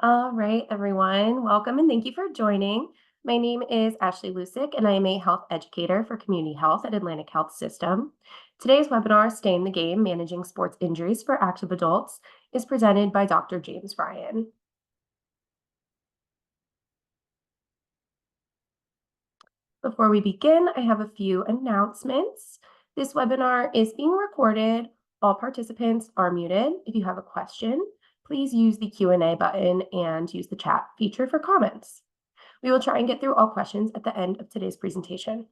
All right, everyone. Welcome and thank you for joining. My name is Ashley Lusick, and I am a health educator for community health at Atlantic Health System. Today's webinar, Stay in the Game Managing Sports Injuries for Active Adults, is presented by Dr. James Ryan. Before we begin, I have a few announcements. This webinar is being recorded. All participants are muted. If you have a question, please use the Q&A button and use the chat feature for comments. We will try and get through all questions at the end of today's presentation.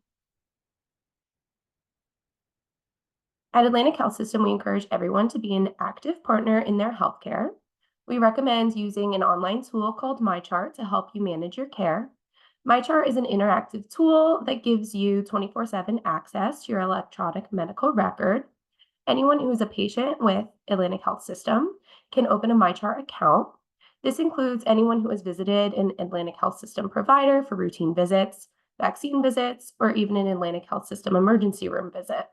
At Atlantic Health System, we encourage everyone to be an active partner in their healthcare. We recommend using an online tool called MyChart to help you manage your care. MyChart is an interactive tool that gives you 24/7 access to your electronic medical record. Anyone who is a patient with Atlantic Health System can open a MyChart account. This includes anyone who has visited an Atlantic Health System provider for routine visits, vaccine visits, or even an Atlantic Health System emergency room visit.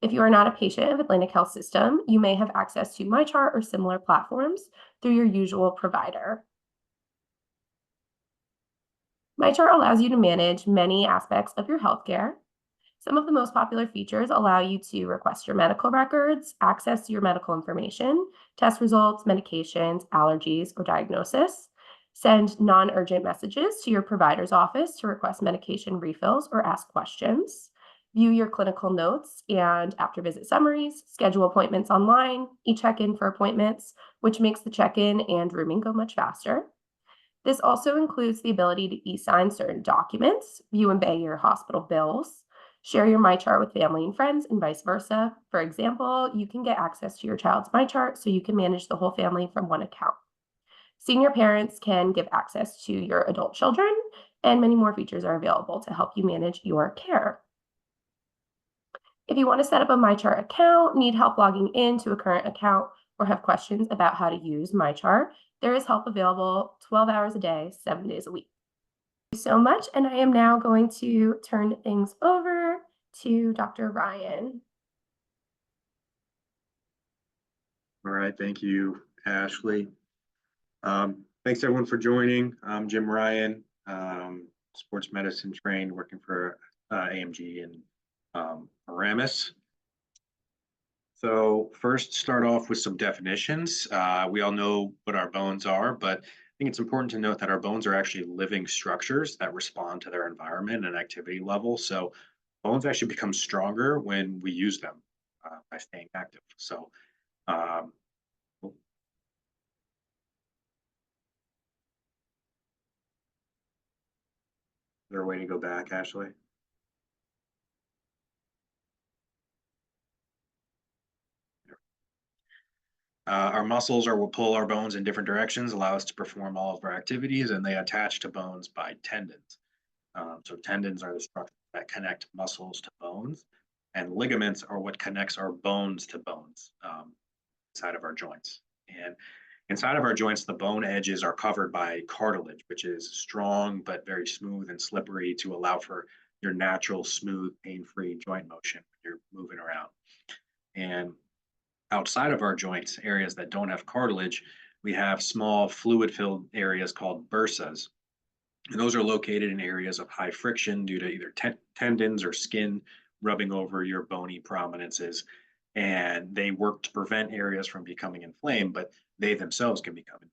If you are not a patient of Atlantic Health System, you may have access to MyChart or similar platforms through your usual provider. MyChart allows you to manage many aspects of your healthcare. Some of the most popular features allow you to request your medical records, access your medical information, test results, medications, allergies, or diagnosis, send non urgent messages to your provider's office to request medication refills or ask questions, view your clinical notes and after visit summaries, schedule appointments online, e check in for appointments, which makes the check in and rooming go much faster. This also includes the ability to e-sign certain documents, view and pay your hospital bills, share your MyChart with family and friends, and vice versa. For example, you can get access to your child's MyChart so you can manage the whole family from one account. Senior parents can give access to your adult children, and many more features are available to help you manage your care. If you want to set up a MyChart account, need help logging into a current account, or have questions about how to use MyChart, there is help available 12 hours a day, 7 days a week. Thank you so much, and I am now going to turn things over to Dr. Ryan. All right, thank you, Ashley. Thanks everyone for joining. I'm Jim Ryan, sports medicine trained, working for AMG and Aramis. So first, start off with some definitions. We all know what our bones are, but I think it's important to note that our bones are actually living structures that respond to their environment and activity level. So bones actually become stronger when we use them by staying active. So um, is there a way to go back, Ashley? Our muscles are what pull our bones in different directions, allow us to perform all of our activities, and they attach to bones by tendons. So tendons are the structures that connect muscles to bones, and ligaments are what connects our bones to bones inside of our joints. And inside of our joints, the bone edges are covered by cartilage, which is strong but very smooth and slippery to allow for your natural, smooth, pain-free joint motion when you're moving around. And outside of our joints, areas that don't have cartilage, we have small fluid-filled areas called bursas. And those are located in areas of high friction due to either tendons or skin rubbing over your bony prominences. And they work to prevent areas from becoming inflamed, but they themselves can become inflamed.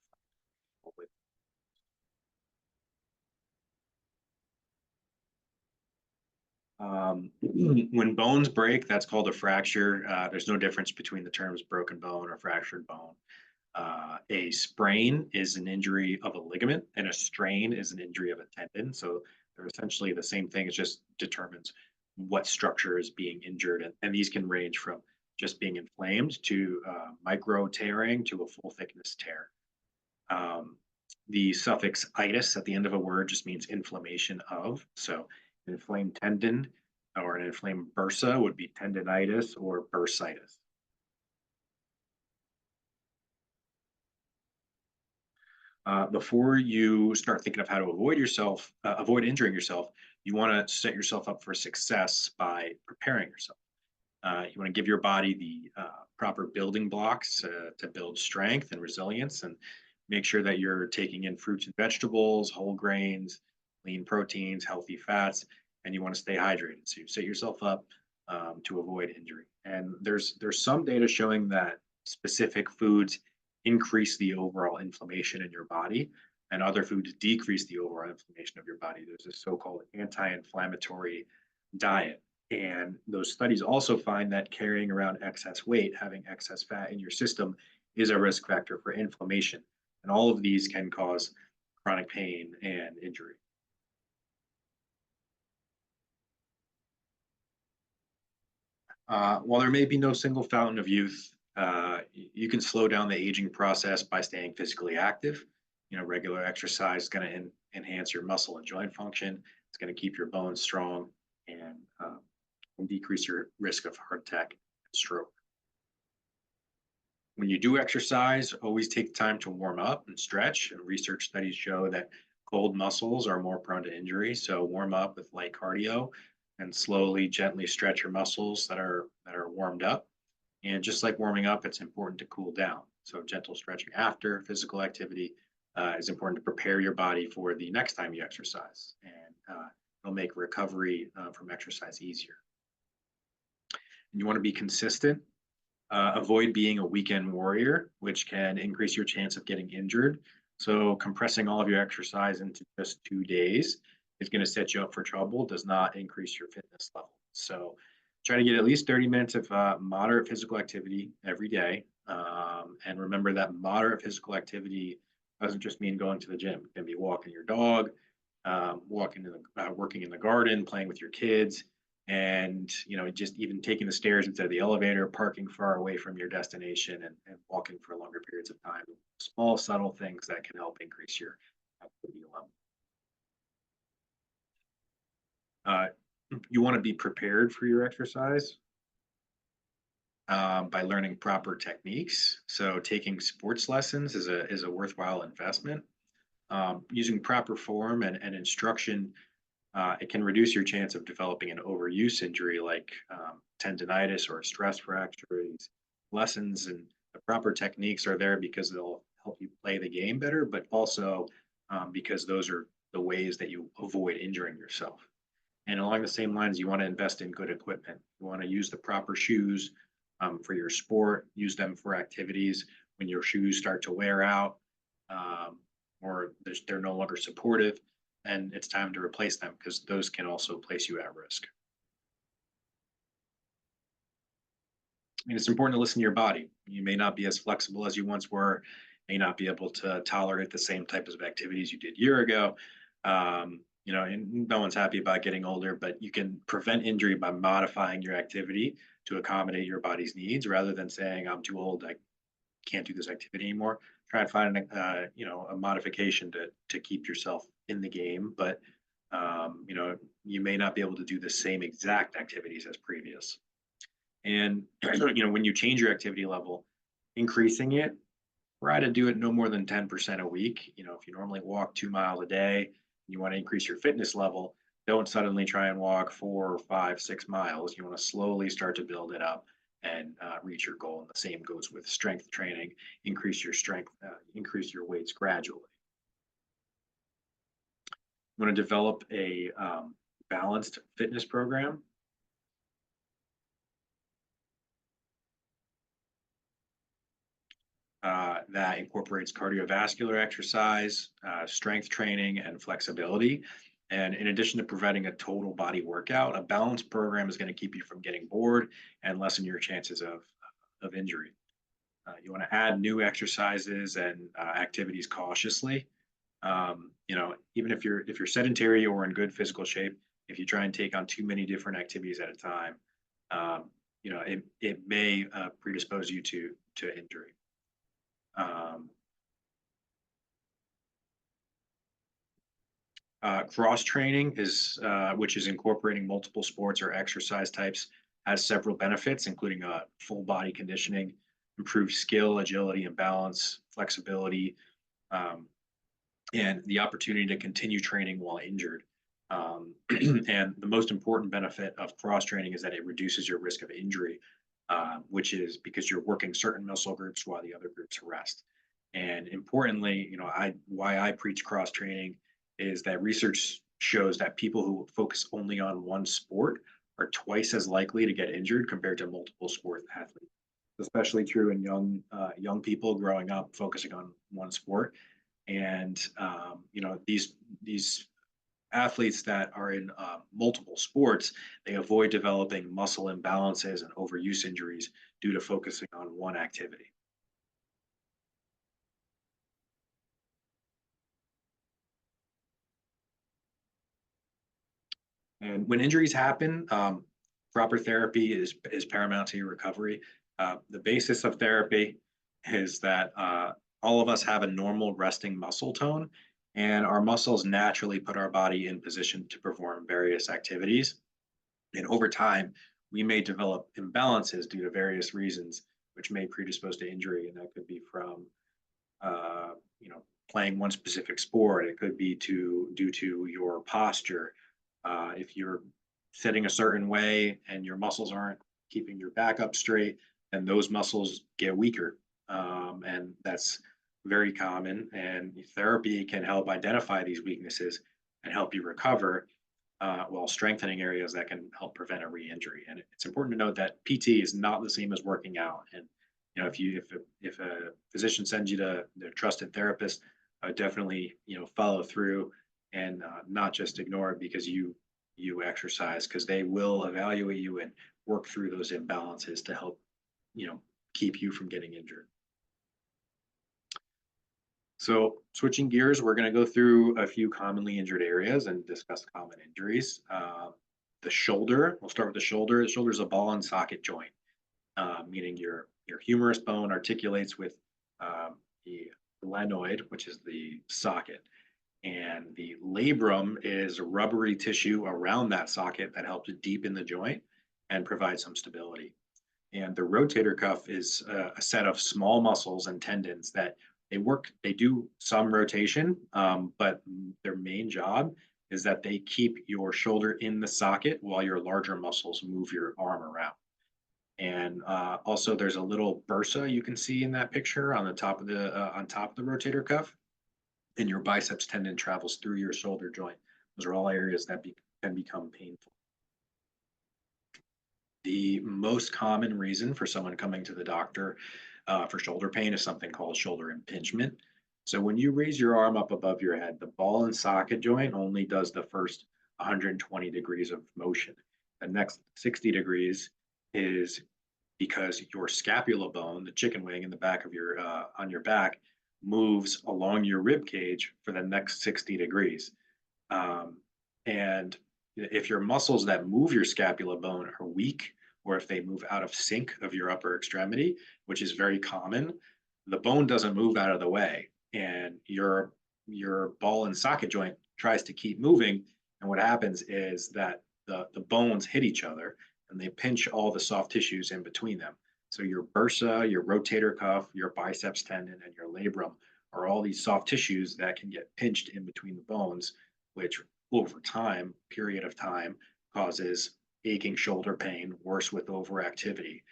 When bones break, that's called a fracture. There's no difference between the terms broken bone or fractured bone. A sprain is an injury of a ligament, and a strain is an injury of a tendon. So they're essentially the same thing. It just determines what structure is being injured, and these can range from just being inflamed to micro tearing to a full thickness tear. Um, the suffix itis at the end of a word just means inflammation of. So an inflamed tendon or an inflamed bursa would be tendinitis or bursitis. Before you start thinking of how to avoid injuring yourself, you want to set yourself up for success by preparing yourself. You want to give your body the proper building blocks to build strength and resilience, and Make sure that you're taking in fruits and vegetables, whole grains, lean proteins, healthy fats, and you want to stay hydrated. So you set yourself up to avoid injury. And there's some data showing that specific foods increase the overall inflammation in your body, and other foods decrease the overall inflammation of your body. There's a so-called anti-inflammatory diet. And those studies also find that carrying around excess weight, having excess fat in your system, is a risk factor for inflammation. And all of these can cause chronic pain and injury. While there may be no single fountain of youth, you can slow down the aging process by staying physically active. Regular exercise is going to enhance your muscle and joint function. It's going to keep your bones strong and decrease your risk of heart attack and stroke. When you do exercise, always take time to warm up and stretch. And research studies show that cold muscles are more prone to injury. So warm up with light cardio and slowly, gently stretch your muscles that are warmed up. And just like warming up, it's important to cool down. So gentle stretching after physical activity is important to prepare your body for the next time you exercise, and it'll make recovery from exercise easier. And you want to be consistent. Avoid being a weekend warrior, which can increase your chance of getting injured. So compressing all of your exercise into just 2 days is going to set you up for trouble, does not increase your fitness level. So try to get at least 30 minutes of moderate physical activity every day. And remember that moderate physical activity doesn't just mean going to the gym. It can be walking your dog, working in the garden, playing with your kids, and just even taking the stairs instead of the elevator, parking far away from your destination, and walking for longer periods of time. Small, subtle things that can help increase your activity level. You want to be prepared for your exercise by learning proper techniques. So taking sports lessons is a worthwhile investment. Using proper form and instruction, it can reduce your chance of developing an overuse injury like tendonitis or a stress fracture. These lessons and the proper techniques are there because they'll help you play the game better, but also because those are the ways that you avoid injuring yourself. And along the same lines, you want to invest in good equipment. You want to use the proper shoes for your sport, use them for activities when your shoes start to wear out or they're no longer supportive, and it's time to replace them because those can also place you at risk. And it's important to listen to your body. You may not be as flexible as you once were, may not be able to tolerate the same type of activities you did a year ago. And no one's happy about getting older, but you can prevent injury by modifying your activity to accommodate your body's needs rather than saying, I'm too old, I can't do this activity anymore. Try and find a modification to keep yourself in the game, but you may not be able to do the same exact activities as previous. And when you change your activity level, increasing it, try to do it no more than 10% a week. If you normally walk 2 miles a day, you want to increase your fitness level, don't suddenly try and walk 4 or 5, 6 miles. You want to slowly start to build it up and reach your goal. And the same goes with strength training. Increase your strength, increase your weights gradually. You want to develop a balanced fitness program. That incorporates cardiovascular exercise, strength training, and flexibility. And in addition to providing a total body workout, a balanced program is going to keep you from getting bored and lessen your chances of injury. You want to add new exercises and activities cautiously. Even if you're sedentary or in good physical shape, if you try and take on too many different activities at a time, it may predispose you to injury. Cross training which is incorporating multiple sports or exercise types, has several benefits, including full body conditioning, improved skill, agility, and balance, flexibility, and the opportunity to continue training while injured. And the most important benefit of cross training is that it reduces your risk of injury, which is because you're working certain muscle groups while the other groups rest. And importantly, why I preach cross training is that research shows that people who focus only on one sport are twice as likely to get injured compared to multiple sport athletes. Especially true in young people growing up focusing on one sport. And these athletes that are in multiple sports, they avoid developing muscle imbalances and overuse injuries due to focusing on one activity. And when injuries happen, proper therapy is paramount to your recovery. The basis of therapy is that all of us have a normal resting muscle tone, and our muscles naturally put our body in position to perform various activities. And over time, we may develop imbalances due to various reasons, which may predispose to injury. And that could be from, uh, you know, playing one specific sport. It could be due to your posture. If you're sitting a certain way and your muscles aren't keeping your back up straight, then those muscles get weaker. And that's very common. And therapy can help identify these weaknesses and help you recover while strengthening areas that can help prevent a re-injury. And it's important to note that PT is not the same as working out. And if a physician sends you to their trusted therapist, definitely follow through and not just ignore it because you exercise, because they will evaluate you and work through those imbalances to help keep you from getting injured. So switching gears, we're going to go through a few commonly injured areas and discuss common injuries. The shoulder, we'll start with the shoulder. The shoulder is a ball and socket joint, meaning your humerus bone articulates with the glenoid, which is the socket. And the labrum is rubbery tissue around that socket that helps deepen the joint and provide some stability. And the rotator cuff is a set of small muscles and tendons that they do some rotation, but their main job is that they keep your shoulder in the socket while your larger muscles move your arm around. And also there's a little bursa you can see in that picture on the top of the rotator cuff, and your biceps tendon travels through your shoulder joint. Those are all areas that can become painful. The most common reason for someone coming to the doctor for shoulder pain is something called shoulder impingement. So when you raise your arm up above your head, the ball and socket joint only does the first 120 degrees of motion. The next 60 degrees is because your scapula bone, the chicken wing in the back of your on your back, moves along your rib cage for the next 60 degrees. And if your muscles that move your scapula bone are weak, or if they move out of sync of your upper extremity, which is very common, the bone doesn't move out of the way, and your ball and socket joint tries to keep moving. And what happens is that the bones hit each other and they pinch all the soft tissues in between them. So your bursa, your rotator cuff, your biceps tendon, and your labrum are all these soft tissues that can get pinched in between the bones, which over time, period of time, causes aching shoulder pain, worse with overactivity.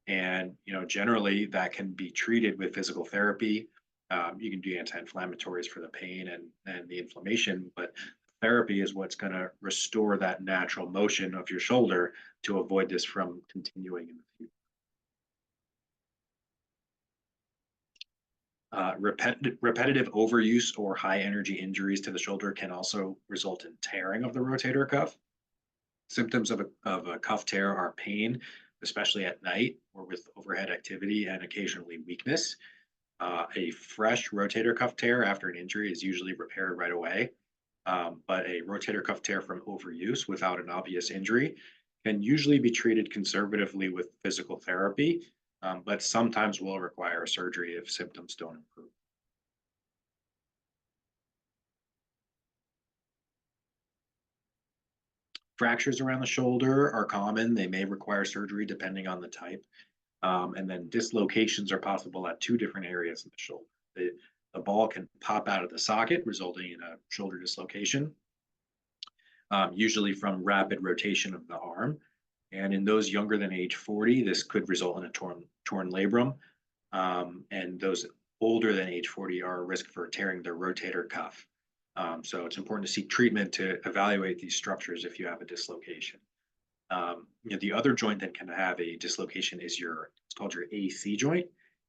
And generally that can be treated with physical therapy. You can do anti-inflammatories for the pain and the inflammation, but therapy is what's going to restore that natural motion of your shoulder to avoid this from continuing in the future. Repetitive overuse or high energy injuries to the shoulder can also result in tearing of the rotator cuff. Symptoms of a cuff tear are pain, especially at night or with overhead activity, and occasionally weakness. A fresh rotator cuff tear after an injury is usually repaired right away, but a rotator cuff tear from overuse without an obvious injury can usually be treated conservatively with physical therapy, but sometimes will require surgery if symptoms don't improve. Fractures around the shoulder are common. They may require surgery depending on the type. And then dislocations are possible at two different areas of the shoulder. The ball can pop out of the socket, resulting in a shoulder dislocation, usually from rapid rotation of the arm. And in those younger than age 40, this could result in a torn labrum. And those older than age 40 are a risk for tearing their rotator cuff. So it's important to seek treatment to evaluate these structures if you have a dislocation. The other joint that can have a dislocation is it's called your AC joint.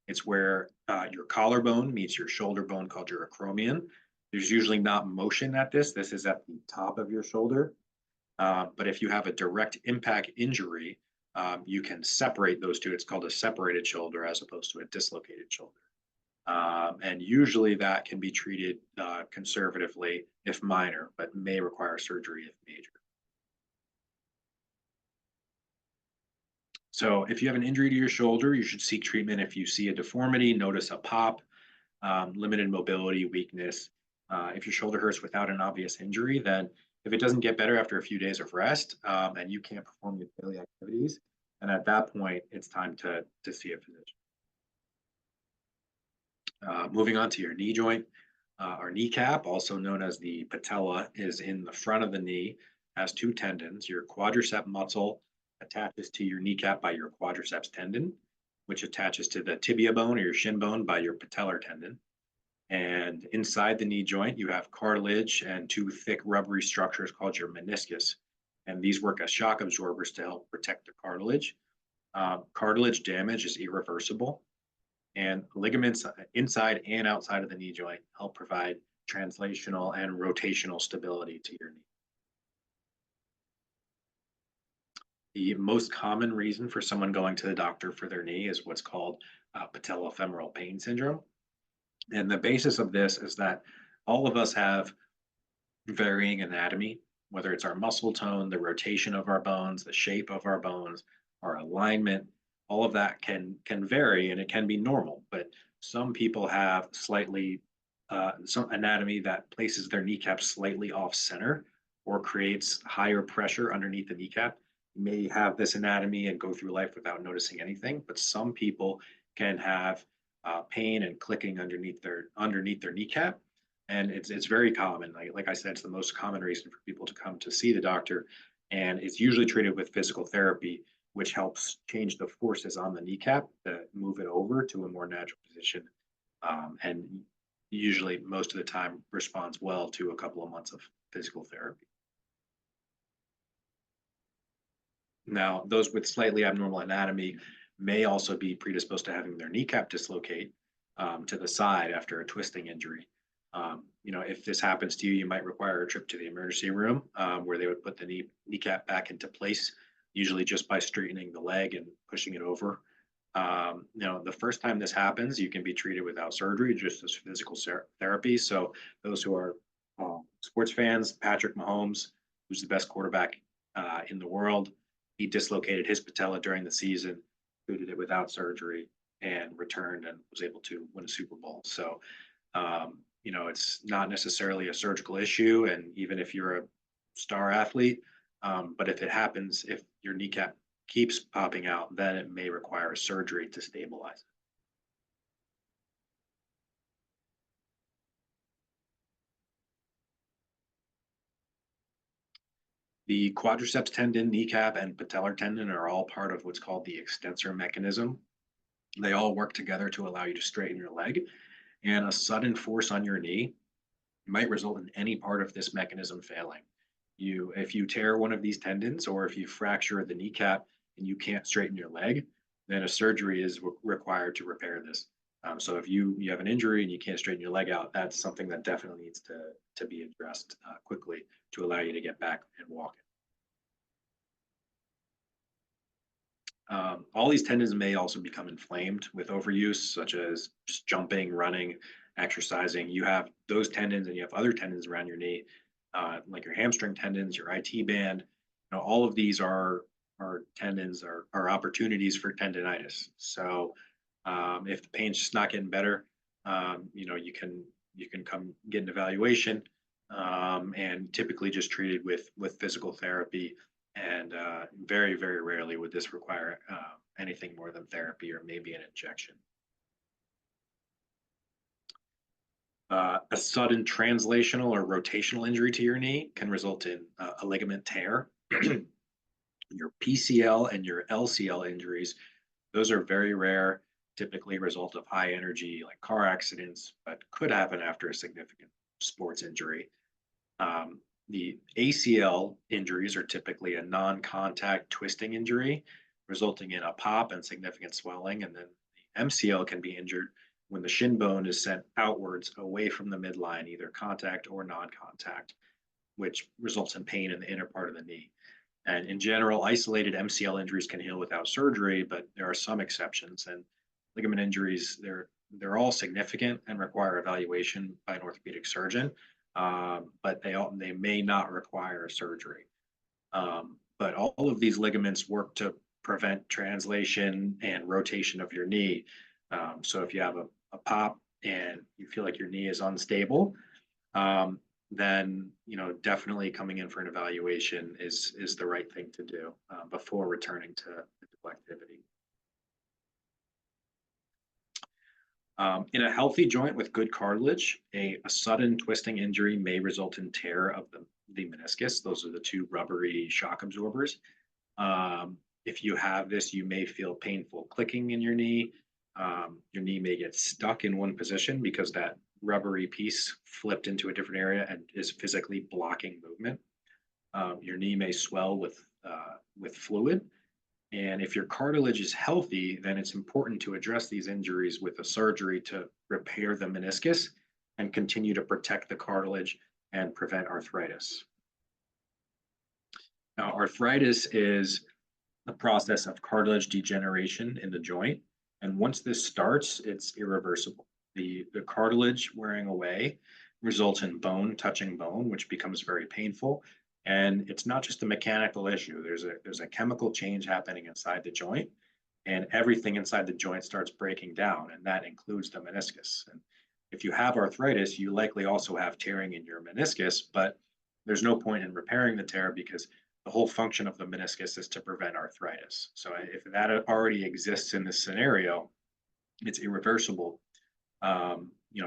It's where your collarbone meets your shoulder bone called your acromion. There's usually not motion at this. This is at the top of your shoulder. But if you have a direct impact injury, you can separate those two. It's called a separated shoulder as opposed to a dislocated shoulder. And usually that can be treated conservatively if minor, but may require surgery if major. So if you have an injury to your shoulder, you should seek treatment if you see a deformity, notice a pop, limited mobility, weakness. If your shoulder hurts without an obvious injury, then if it doesn't get better after a few days of rest and you can't perform your daily activities, then at that point, it's time to see a physician. Moving on to your knee joint. Our kneecap, also known as the patella, is in the front of the knee, has two tendons. Your quadricep muscle attaches to your kneecap by your quadriceps tendon, which attaches to the tibia bone or your shin bone by your patellar tendon. And inside the knee joint, you have cartilage and two thick rubbery structures called your meniscus. And these work as shock absorbers to help protect the cartilage. Cartilage damage is irreversible, and ligaments inside and outside of the knee joint help provide translational and rotational stability to your knee. The most common reason for someone going to the doctor for their knee is what's called patellofemoral pain syndrome. And the basis of this is that all of us have varying anatomy, whether it's our muscle tone, the rotation of our bones, the shape of our bones, our alignment, all of that can vary and it can be normal. But some people have slightly some anatomy that places their kneecap slightly off center or creates higher pressure underneath the kneecap. You may have this anatomy and go through life without noticing anything, but some people can have pain and clicking underneath their kneecap, and it's very common. Like I said, it's the most common reason for people to come to see the doctor, and it's usually treated with physical therapy, which helps change the forces on the kneecap to move it over to a more natural position, and usually most of the time responds well to a couple of months of physical therapy. Now, those with slightly abnormal anatomy may also be predisposed to having their kneecap dislocate to the side after a twisting injury. If this happens to you, you might require a trip to the emergency room where they would put the kneecap back into place, usually just by straightening the leg and pushing it over. The first time this happens, you can be treated without surgery, just as physical therapy. So those who are sports fans, Patrick Mahomes, who's the best quarterback in the world, he dislocated his patella during the season, treated it without surgery, and returned and was able to win a Super Bowl. So, it's not necessarily a surgical issue. And even if you're a star athlete, but if it happens, if your kneecap keeps popping out, then it may require surgery to stabilize it. The quadriceps tendon, kneecap, and patellar tendon are all part of what's called the extensor mechanism. They all work together to allow you to straighten your leg, and a sudden force on your knee might result in any part of this mechanism failing. If you tear one of these tendons or if you fracture the kneecap and you can't straighten your leg, then a surgery is required to repair this. So if you have an injury and you can't straighten your leg out, that's something that definitely needs to be addressed quickly to allow you to get back and walking. All these tendons may also become inflamed with overuse, such as just jumping, running, exercising. You have those tendons and you have other tendons around your knee, like your hamstring tendons, your IT band. All of these are tendons are opportunities for tendonitis. So if the pain's just not getting better, you can come get an evaluation, and typically just treated with physical therapy. And very, very rarely would this require anything more than therapy or maybe an injection. A sudden translational or rotational injury to your knee can result in a ligament tear. Your PCL and your LCL injuries, those are very rare. typically a result of high energy, like car accidents, but could happen after a significant sports injury. The ACL injuries are typically a non-contact twisting injury, resulting in a pop and significant swelling. And then the MCL can be injured when the shin bone is sent outwards away from the midline, either contact or non-contact, which results in pain in the inner part of the knee. And in general, isolated MCL injuries can heal without surgery, but there are some exceptions. And ligament injuries, they're all significant and require evaluation by an orthopedic surgeon, but they may not require surgery. But all of these ligaments work to prevent translation and rotation of your knee. So if you have a pop and you feel like your knee is unstable, then definitely coming in for an evaluation is the right thing to do before returning to physical activity. In a healthy joint with good cartilage, a sudden twisting injury may result in tear of the meniscus. Those are the two rubbery shock absorbers. If you have this, you may feel painful clicking in your knee. Your knee may get stuck in one position because that rubbery piece flipped into a different area and is physically blocking movement. Your knee may swell with fluid. And if your cartilage is healthy, then it's important to address these injuries with a surgery to repair the meniscus and continue to protect the cartilage and prevent arthritis. Now, arthritis is the process of cartilage degeneration in the joint. And once this starts, it's irreversible. The cartilage wearing away results in bone touching bone, which becomes very painful. And it's not just a mechanical issue. There's a chemical change happening inside the joint, and everything inside the joint starts breaking down, and that includes the meniscus. And if you have arthritis, you likely also have tearing in your meniscus, but there's no point in repairing the tear because the whole function of the meniscus is to prevent arthritis. So if that already exists in this scenario, it's irreversible.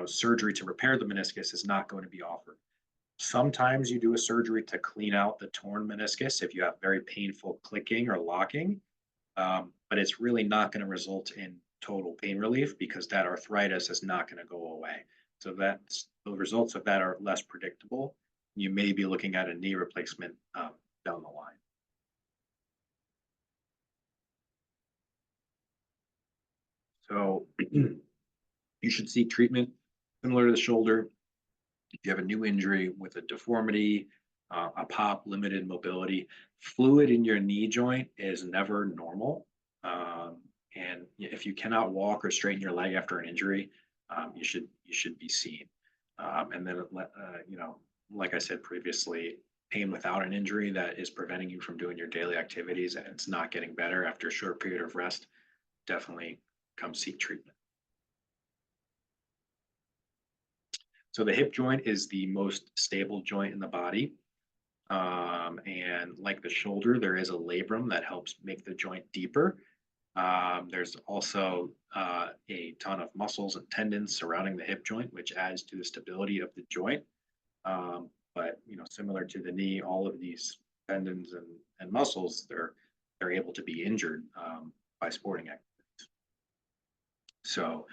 Surgery to repair the meniscus is not going to be offered. Sometimes you do a surgery to clean out the torn meniscus if you have very painful clicking or locking, but it's really not going to result in total pain relief because that arthritis is not going to go away. So the results of that are less predictable. You may be looking at a knee replacement down the line. So you should seek treatment similar to the shoulder. If you have a new injury with a deformity, a pop, limited mobility, fluid in your knee joint is never normal. And if you cannot walk or straighten your leg after an injury, you should be seen. And then, like I said previously, pain without an injury that is preventing you from doing your daily activities and it's not getting better after a short period of rest, definitely come seek treatment. So the hip joint is the most stable joint in the body. And like the shoulder, there is a labrum that helps make the joint deeper. There's also a ton of muscles and tendons surrounding the hip joint, which adds to the stability of the joint. But similar to the knee, all of these tendons and muscles, they're able to be injured by sporting activities. So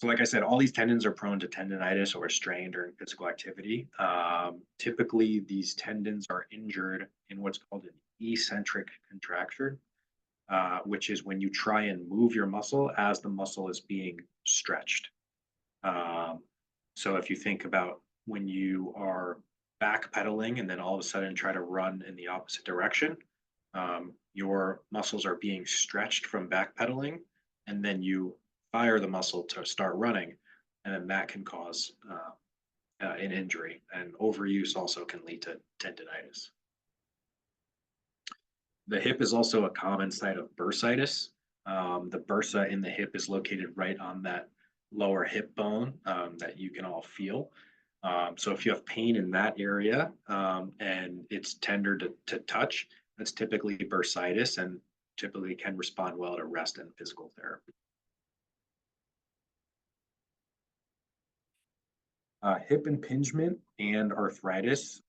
So like I said, all these tendons are prone to tendonitis or strain during physical activity. Typically, these tendons are injured in what's called an eccentric contracture, which is when you try and move your muscle as the muscle is being stretched. So if you think about when you are backpedaling and then all of a sudden try to run in the opposite direction, your muscles are being stretched from backpedaling, and then you fire the muscle to start running, and then that can cause an injury. And overuse also can lead to tendonitis. The hip is also a common site of bursitis. The bursa in the hip is located right on that lower hip bone that you can all feel. So if you have pain in that area and it's tender to touch, that's typically bursitis and typically can respond well to rest and physical therapy. Hip impingement and arthritis,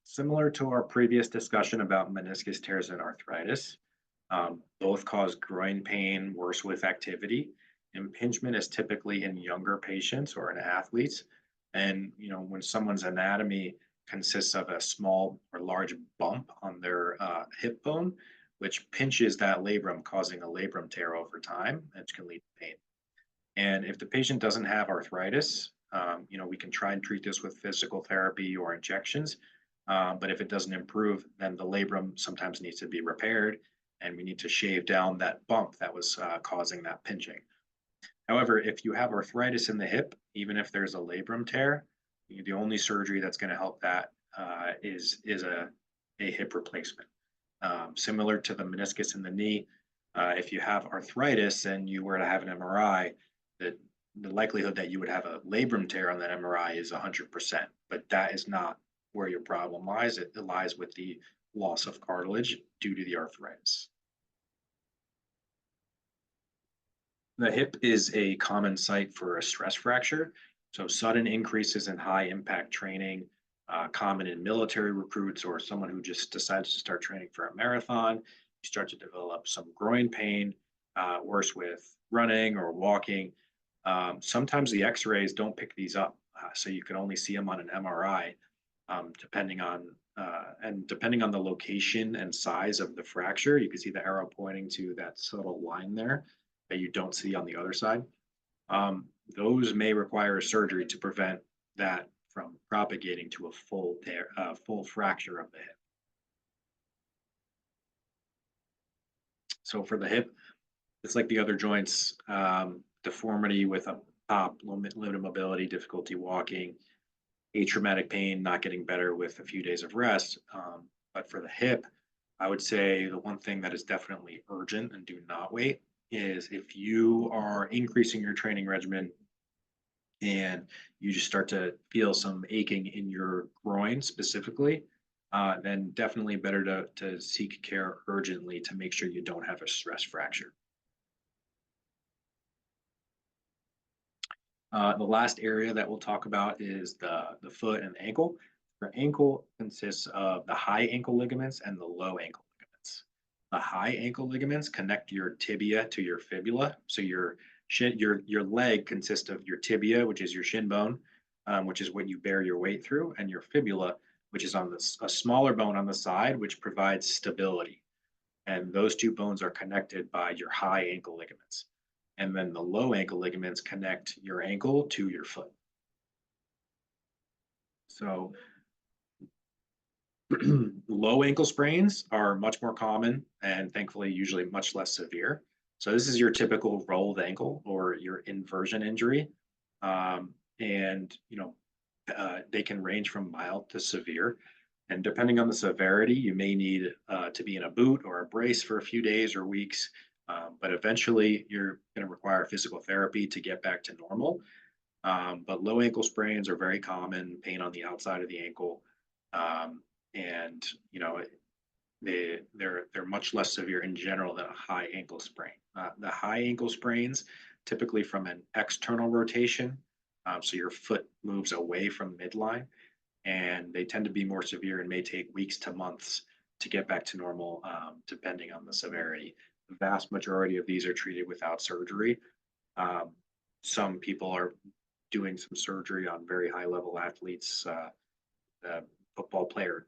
similar to our previous discussion about meniscus tears and arthritis, both cause groin pain worse with activity. Impingement is typically in younger patients or in athletes. And, when someone's anatomy consists of a small or large bump on their hip bone, which pinches that labrum, causing a labrum tear over time, which can lead to pain. And if the patient doesn't have arthritis, we can try and treat this with physical therapy or injections. But if it doesn't improve, then the labrum sometimes needs to be repaired, and we need to shave down that bump that was causing that pinching. However, if you have arthritis in the hip, even if there's a labrum tear, the only surgery that's going to help that is a hip replacement. Similar to the meniscus in the knee, if you have arthritis and you were to have an MRI, the likelihood that you would have a labrum tear on that MRI is 100%, but that is not where your problem lies. It lies with the loss of cartilage due to the arthritis. The hip is a common site for a stress fracture. So sudden increases in high impact training, common in military recruits or someone who just decides to start training for a marathon. You start to develop some groin pain, worse with running or walking. Sometimes the x-rays don't pick these up. So you can only see them on an MRI, depending on the location and size of the fracture. You can see the arrow pointing to that subtle line there that you don't see on the other side. Those may require surgery to prevent that from propagating to a full fracture of the hip. So for the hip, it's like the other joints, deformity with a pop, limited mobility, difficulty walking, atraumatic pain, not getting better with a few days of rest. But for the hip, I would say the one thing that is definitely urgent and do not wait is if you are increasing your training regimen and you just start to feel some aching in your groin specifically, then definitely better to seek care urgently to make sure you don't have a stress fracture. The last area that we'll talk about is the foot and ankle. The ankle consists of the high ankle ligaments and the low ankle ligaments. The high ankle ligaments connect your tibia to your fibula. So your leg consists of your tibia, which is your shin bone, which is what you bear your weight through, and your fibula, which is on a smaller bone on the side, which provides stability. And those two bones are connected by your high ankle ligaments. And then the low ankle ligaments connect your ankle to your foot. So low ankle sprains are much more common and thankfully usually much less severe. So this is your typical rolled ankle or your inversion injury. And they can range from mild to severe. And depending on the severity, you may need to be in a boot or a brace for a few days or weeks. But eventually you're going to require physical therapy to get back to normal. But low ankle sprains are very common, pain on the outside of the ankle. And they're much less severe in general than a high ankle sprain. The high ankle sprains typically from an external rotation, so your foot moves away from midline, and they tend to be more severe and may take weeks to months to get back to normal, depending on the severity. The vast majority of these are treated without surgery. Some people are doing some surgery on very high level athletes. The football player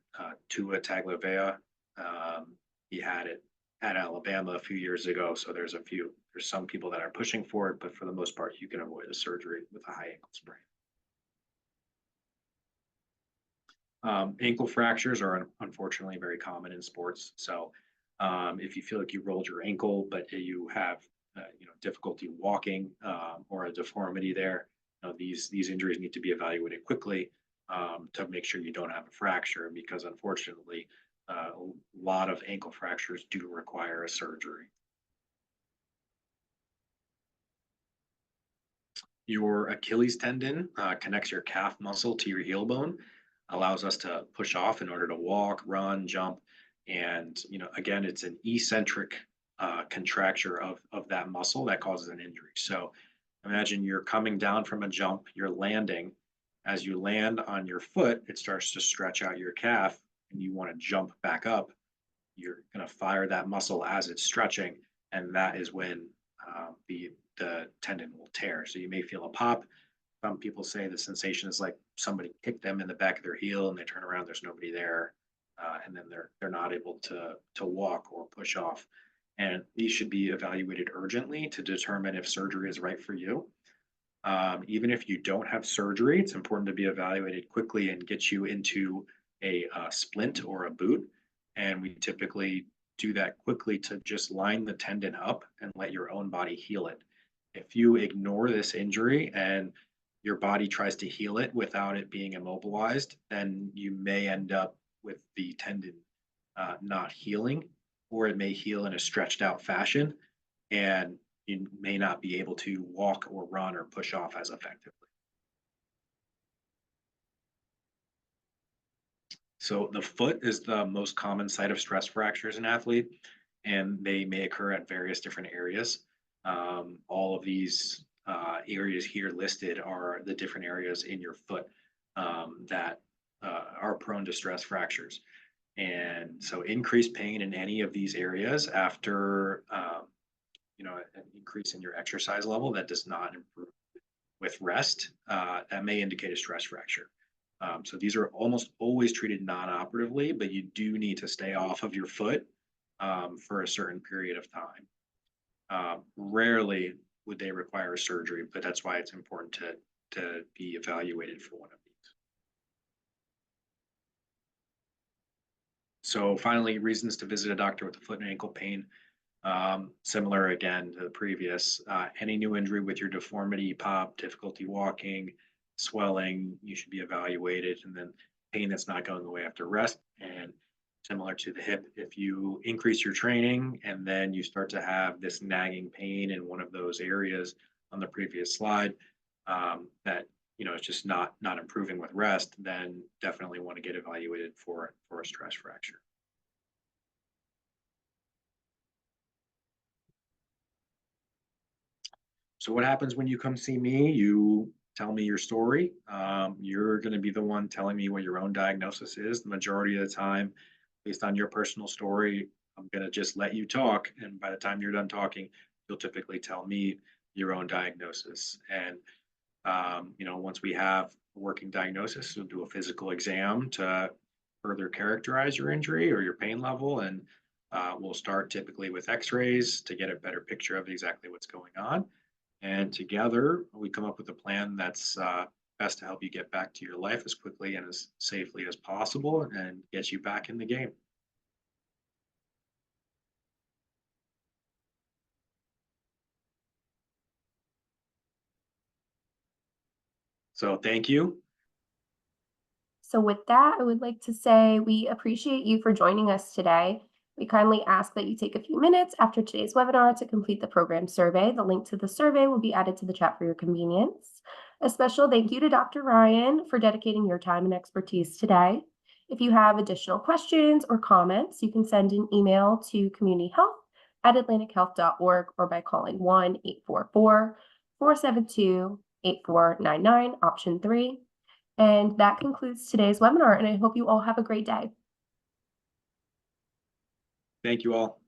Tua Tagovailoa, he had it at Alabama a few years ago. So there's some people that are pushing for it, but for the most part, you can avoid a surgery with a high ankle sprain. Ankle fractures are unfortunately very common in sports. So if you feel like you rolled your ankle, but you have difficulty walking or a deformity there, these injuries need to be evaluated quickly to make sure you don't have a fracture, because unfortunately, a lot of ankle fractures do require a surgery. Your Achilles tendon connects your calf muscle to your heel bone, allows us to push off in order to walk, run, jump. And, again, it's an eccentric contracture of that muscle that causes an injury. So imagine you're coming down from a jump, you're landing, As you land on your foot, it starts to stretch out your calf and you want to jump back up. You're going to fire that muscle as it's stretching, and that is when the tendon will tear. So you may feel a pop. Some people say the sensation is like somebody kicked them in the back of their heel, and they turn around, there's nobody there, and then they're not able to walk or push off. And these should be evaluated urgently to determine if surgery is right for you. Even if you don't have surgery, it's important to be evaluated quickly and get you into a splint or a boot. And we typically do that quickly to just line the tendon up and let your own body heal it. If you ignore this injury and your body tries to heal it without it being immobilized, then you may end up with the tendon not healing, or it may heal in a stretched out fashion. And you may not be able to walk or run or push off as effectively. So the foot is the most common site of stress fractures in athlete, and they may occur at various different areas. All of these areas here listed are the different areas in your foot that are prone to stress fractures. And so increased pain in any of these areas after an increase in your exercise level that does not improve with rest, that may indicate a stress fracture. So these are almost always treated non-operatively, but you do need to stay off of your foot for a certain period of time. Rarely would they require surgery, but that's why it's important to be evaluated for one of these. So finally, reasons to visit a doctor with a foot and ankle pain. Similar again to the previous, any new injury with your deformity, pop, difficulty walking, swelling, you should be evaluated. And then pain that's not going away after rest. And similar to the hip, if you increase your training and then you start to have this nagging pain in one of those areas on the previous slide, that it's just not improving with rest, then definitely want to get evaluated for a stress fracture. So what happens when you come see me? You tell me your story. You're going to be the one telling me what your own diagnosis is. The majority of the time, based on your personal story, I'm going to just let you talk. And by the time you're done talking, you'll typically tell me your own diagnosis. And, once we have a working diagnosis, we'll do a physical exam to further characterize your injury or your pain level. And we'll start typically with x-rays to get a better picture of exactly what's going on. And together, we come up with a plan that's best to help you get back to your life as quickly and as safely as possible and get you back in the game. So thank you. So with that, I would like to say we appreciate you for joining us today. We kindly ask that you take a few minutes after today's webinar to complete the program survey. The link to the survey will be added to the chat for your convenience. A special thank you to Dr. Ryan for dedicating your time and expertise today. If you have additional questions or comments, you can send an email to communityhealth@atlantichealth.org or by calling 1-844-472-8499, option 3. And that concludes today's webinar, and I hope you all have a great day. Thank you all.